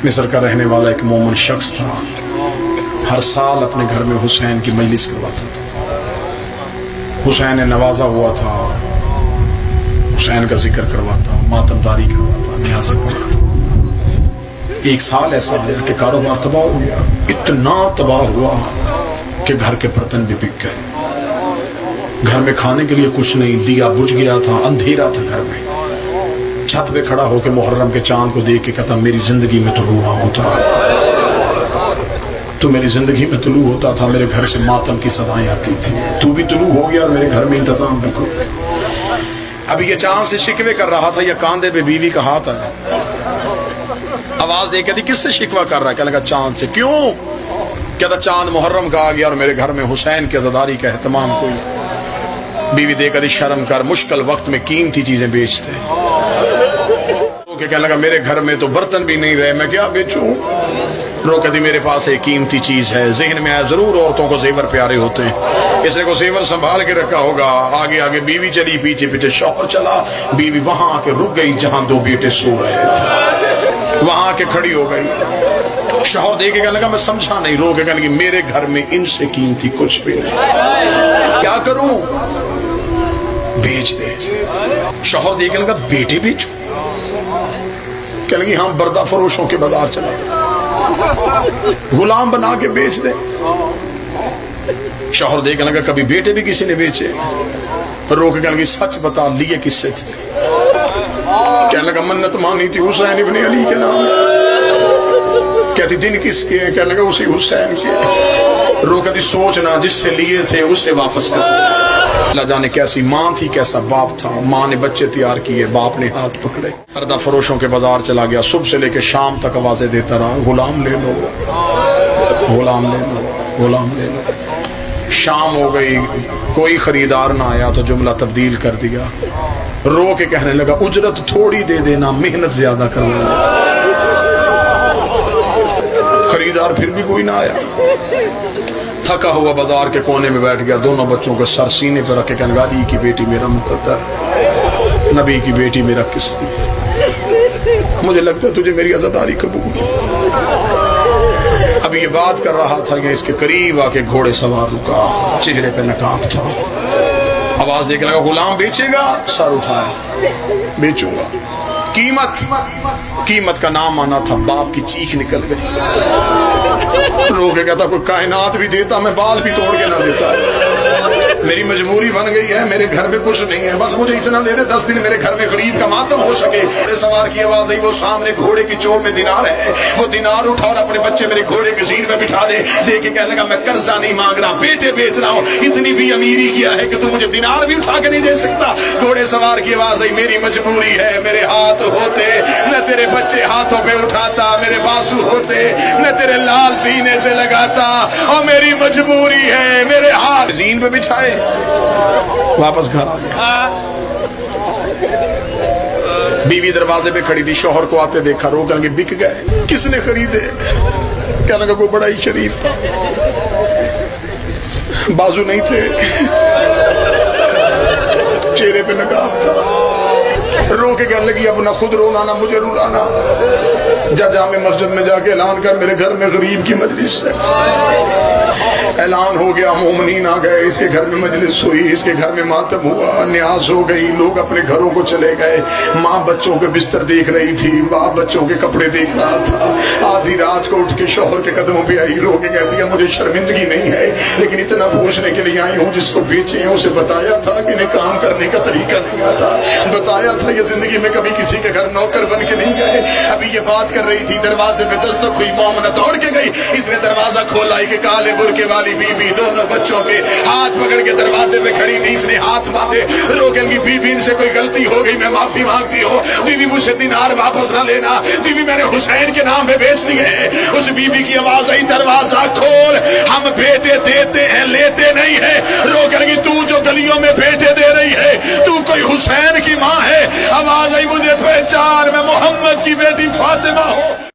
मिस्र का रहने वाला एक मोमिन शख्स था, हर साल अपने घर में हुसैन की मजलिस करवाता था। हुसैन ने नवाजा हुआ था, हुसैन का जिक्र करवाता, मातमदारी करवाता, न्याज़ें पढ़ाता। एक साल ऐसा आया कि कारोबार तबाह हो गया, इतना तबाह हुआ कि घर के बर्तन भी बिक गए। घर में खाने के लिए कुछ नहीं, दिया बुझ गया था, अंधेरा था घर में। छत पे खड़ा होकर मुहर्रम के चांद को देख के कहता, मेरी जिंदगी में तुलू होता, तो मेरी जिंदगी में तुलू होता था, मेरे घर से मातम की सदाएं आती थी, तू भी तुलू हो गया और मेरे घर में इंतजाम बिल्कुल। अब ये चांद से शिकवे कर रहा था, या कांधे पे बीवी का हाथ आया, आवाज दे कहती, किससे शिकवा कर रहा है? कहने लगा, चांद से। क्यों? कहता, चांद मुहर्रम का आ गया और मेरे घर में हुसैन की अज़ादारी का एहतमाम कोई। बीवी दे कहती, शर्म कर, मुश्किल वक्त में कीमती चीजें बेचते। तो कहने लगा, मेरे घर में तो बर्तन भी नहीं रहे, मैं क्या बेचूं? रोकती, मेरे पास एक कीमती चीज है। ज़हन में आया, जरूर औरतों को जेवर प्यारे होते हैं, इसने को जेवर संभाल के रखा होगा। आगे आगे बीवी चली, पीछे पीछे शौहर चला। बीवी वहां आके रुक गई जहां दो बेटे सो रहे थे, वहां आके खड़ी हो गई। शौहर देख के कहने लगा, मैं समझा नहीं। रो के कहने लगी, मेरे घर में इनसे कीमती कुछ भी नहीं, क्या करूं? बेच दे। शौहर देख के लगा, बेटे बेचूं? कहने लगी, हाँ, बर्दा फरोशों के बाजार चला, गुलाम बना के बेच दे। शौहर देखने लगा, कभी बेटे भी किसी ने बेचे? रो के कहने लगी, सच बता, लिए किससे थे? कहने लगा, मन्नत मानी थी हुसैन इब्ने अली के नाम। कहती, दिन किसके? कहने लगा, उसी हुसैन के। रो कहती, सोचना, जिससे लिए थे उससे वापस कर। अल्लाह जाने कैसी माँ थी, कैसा बाप था। माँ ने बच्चे तैयार किए, बाप ने हाथ पकड़े, पर्दा फरोशों के बाजार चला गया। सुबह से लेकर शाम तक आवाजें देता रहा, गुलाम ले लो, गुलाम ले लो, गुलाम ले लो। शाम हो गई, कोई खरीदार ना आया तो जुमला तब्दील कर दिया। रो के कहने लगा, उजरत थोड़ी दे देना, मेहनत ज्यादा करना। खरीदार फिर भी कोई ना आया। थका हुआ बाजार के कोने में बैठ गया, दोनों बच्चों को सर सीने पर रख के कहने लगा, अली की बेटी मेरा मुकद्दर, नबी की बेटी मेरा किस्मत, मुझे लगता है तुझे मेरी अज़ादारी कबूल। अब ये बात कर रहा था कि इसके करीब आके घोड़े सवार रुका, चेहरे पे नकाब था। आवाज देके लगा, गुलाम बेचेगा? सर उठाया, बेचूंगा। कीमत, कीमत का नाम आना था। बाप की चीख निकल गई। रो के कहता, कोई कायनात भी देता, मैं बाल भी तोड़ के ना देता। मेरी मजबूरी बन गई है, मेरे घर में कुछ नहीं है, बस मुझे इतना दे दे, 10 दिन मेरे घर में गरीब का मातम हो सके। सवार की आवाज आई, वो सामने घोड़े की चोट में दिनार है, वो दिनार उठा और अपने बच्चे मेरे घोड़े के सीन में बिठा दे। देख के कहने लगा, मैं कर्जा नहीं मांग रहा, बेटे बेच रहा हूँ, इतनी भी अमीरी किया है कि तू मुझे दिनार भी उठा के नहीं दे सकता। घोड़े सवार की आवाज आई, मेरी मजबूरी है, मेरे हाथ होते न तेरे बच्चे हाथों पे उठाता, मेरे बाजू होते न तेरे लाल सीने से लगाता, और मेरी मजबूरी है, मेरे हाथ जीन पे बिछाए। वापस घर आ गया। बीवी दरवाजे पे खड़ी थी, शौहर को आते देखा। रो के बिक गए। किसने खरीदे? क्या लगा, कोई बड़ा ही शरीफ था, बाजू नहीं थे, चेहरे पे नकाब था। रो के कहने लगी, अब ना खुद रोना ना मुझे रुलाना, जा जामे मस्जिद में जाके ऐलान कर, मेरे घर में गरीब की मजलिस है। ऐलान हो गया, मोमिनीन आ गए, इसके घर में मजलिस हुई, इसके घर में मातम हुआ, न्याज हो गई, लोग अपने घरों को चले गए। माँ बच्चों के बिस्तर देख रही थी, बाप बच्चों के कपड़े देख रहा था। आधी रात को उठ के शौहर के कदमों पे आई, रो के कहती है, मुझे शर्मिंदगी नहीं है, लेकिन इतना पूछने के लिए आई हूँ, जिसको बेचे हैं उसे बताया था कि इन्हें काम करने का तरीका नहीं आता, बताया था ये जिंदगी में कभी किसी के घर नौकर बन के नहीं गए। अभी ये बात कर रही थी, दरवाजे पे दस्तक हुई, मोमना दौड़ के गई, इसने दरवाजा खोला कि काले बुरके वाली बीबी दोनों बच्चों के हाथ पकड़ के दरवाजे पे खड़ी थी। इसने हाथ बांधे, रोकन की बीबी, इनसे कोई गलती हो गई, मैं माफी मांगती हूँ, बीबी मुझसे दिनार वापस ना लेना, बीबी मैंने हुसैन के नाम पे बेच दिए। उस बीबी की आवाज आई, दरवाजा खोल, हम बेटे देते हैं, लेते नहीं है। रोकन की, तू जो गलियों में बेटे दे रही है, तू कोई हुसैन की माँ है? आवाज आई, मुझे पहचान, मैं मोहम्मद की बेटी फातिमा हूँ।